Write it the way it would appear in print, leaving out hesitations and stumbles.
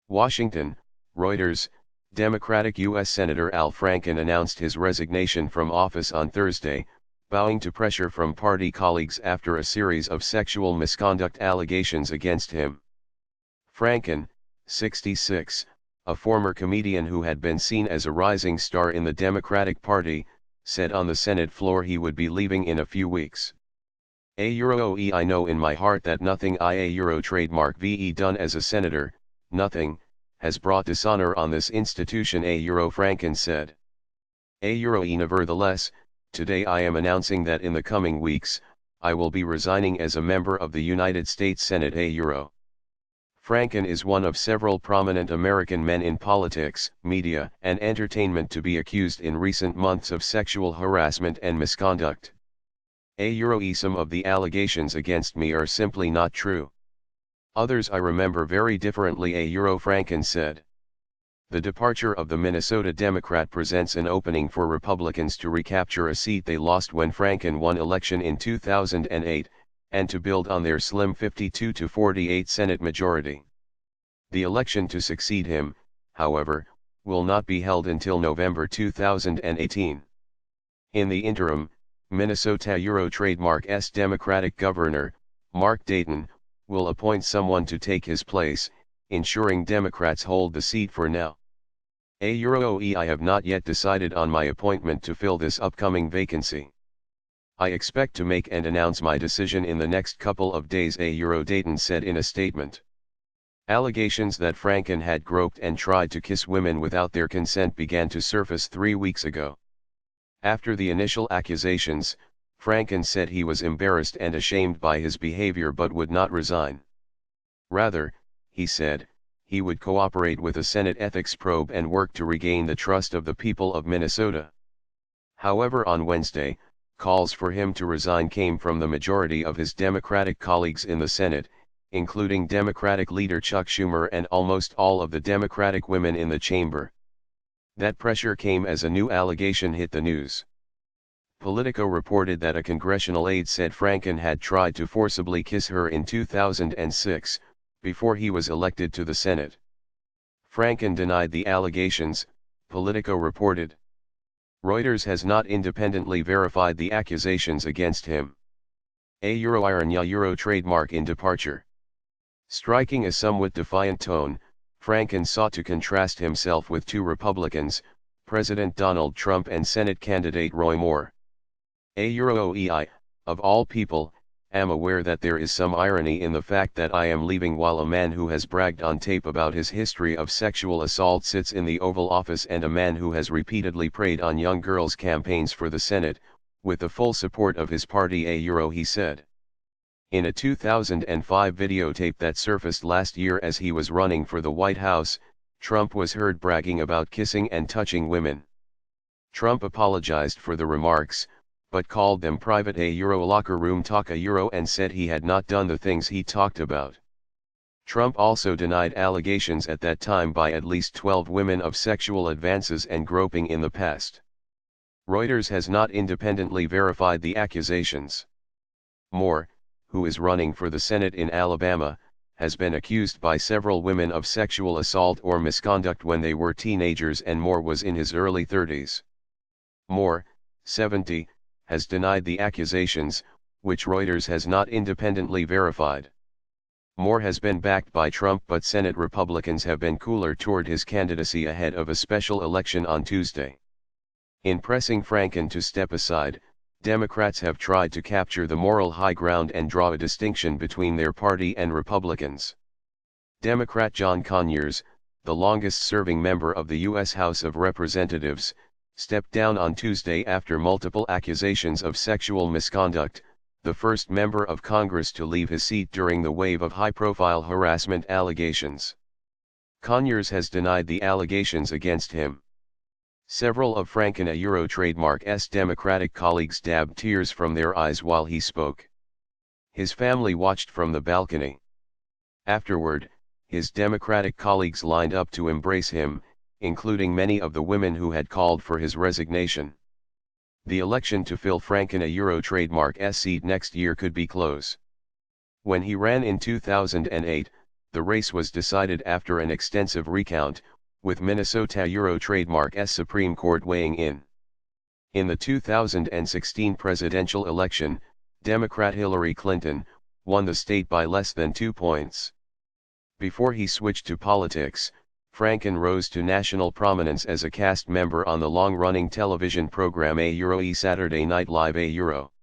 Washington, Reuters, Democratic U.S. Senator Al Franken announced his resignation from office on Thursday, bowing to pressure from party colleagues after a series of sexual misconduct allegations against him. Franken, 66, a former comedian who had been seen as a rising star in the Democratic Party, said on the Senate floor he would be leaving in a few weeks. I know in my heart that nothing I trademark ve done as a senator, nothing, has brought dishonor on this institution Franken said. Nevertheless, today I am announcing that in the coming weeks, I will be resigning as a member of the United States Senate Franken is one of several prominent American men in politics, media, and entertainment to be accused in recent months of sexual harassment and misconduct. Some of the allegations against me are simply not true. Others I remember very differently Franken said. The departure of the Minnesota Democrat presents an opening for Republicans to recapture a seat they lost when Franken won election in 2008, and to build on their slim 52-48 Senate majority. The election to succeed him, however, will not be held until November 2018. In the interim, Minnesota trademark's Democratic Governor, Mark Dayton, will appoint someone to take his place, ensuring Democrats hold the seat for now. I have not yet decided on my appointment to fill this upcoming vacancy. I expect to make and announce my decision in the next couple of days Dayton said in a statement. Allegations that Franken had groped and tried to kiss women without their consent began to surface 3 weeks ago. After the initial accusations, Franken said he was embarrassed and ashamed by his behavior but would not resign. Rather, he said, he would cooperate with a Senate ethics probe and work to regain the trust of the people of Minnesota. However, on Wednesday, calls for him to resign came from the majority of his Democratic colleagues in the Senate, including Democratic leader Chuck Schumer and almost all of the Democratic women in the chamber. That pressure came as a new allegation hit the news. Politico reported that a congressional aide said Franken had tried to forcibly kiss her in 2006, before he was elected to the Senate. Franken denied the allegations, Politico reported. Reuters has not independently verified the accusations against him. Trademark in departure. Striking a somewhat defiant tone, Franken sought to contrast himself with two Republicans, President Donald Trump and Senate candidate Roy Moore. Of all people, am aware that there is some irony in the fact that I am leaving while a man who has bragged on tape about his history of sexual assault sits in the Oval Office and a man who has repeatedly preyed on young girls' campaigns for the Senate, with the full support of his party he said. In a 2005 videotape that surfaced last year as he was running for the White House, Trump was heard bragging about kissing and touching women. Trump apologized for the remarks, but called them private locker room talk and said he had not done the things he talked about. Trump also denied allegations at that time by at least 12 women of sexual advances and groping in the past. Reuters has not independently verified the accusations. Moore, who is running for the Senate in Alabama, has been accused by several women of sexual assault or misconduct when they were teenagers, and Moore was in his early 30s. Moore, 70, has denied the accusations, which Reuters has not independently verified. Moore has been backed by Trump, but Senate Republicans have been cooler toward his candidacy ahead of a special election on Tuesday. In pressing Franken to step aside, Democrats have tried to capture the moral high ground and draw a distinction between their party and Republicans. Democrat John Conyers, the longest-serving member of the U.S. House of Representatives, stepped down on Tuesday after multiple accusations of sexual misconduct, the first member of Congress to leave his seat during the wave of high-profile harassment allegations. Conyers has denied the allegations against him. Several of Franken trademark's Democratic colleagues dabbed tears from their eyes while he spoke. His family watched from the balcony. Afterward, his Democratic colleagues lined up to embrace him, including many of the women who had called for his resignation. The election to fill Franken trademark's seat next year could be close. When he ran in 2008, the race was decided after an extensive recount, with Minnesota Euro trademark's Supreme Court weighing in. In the 2016 presidential election, Democrat Hillary Clinton won the state by less than 2 points. Before he switched to politics, Franken rose to national prominence as a cast member on the long-running television program A Euro e Saturday Night Live A Euro.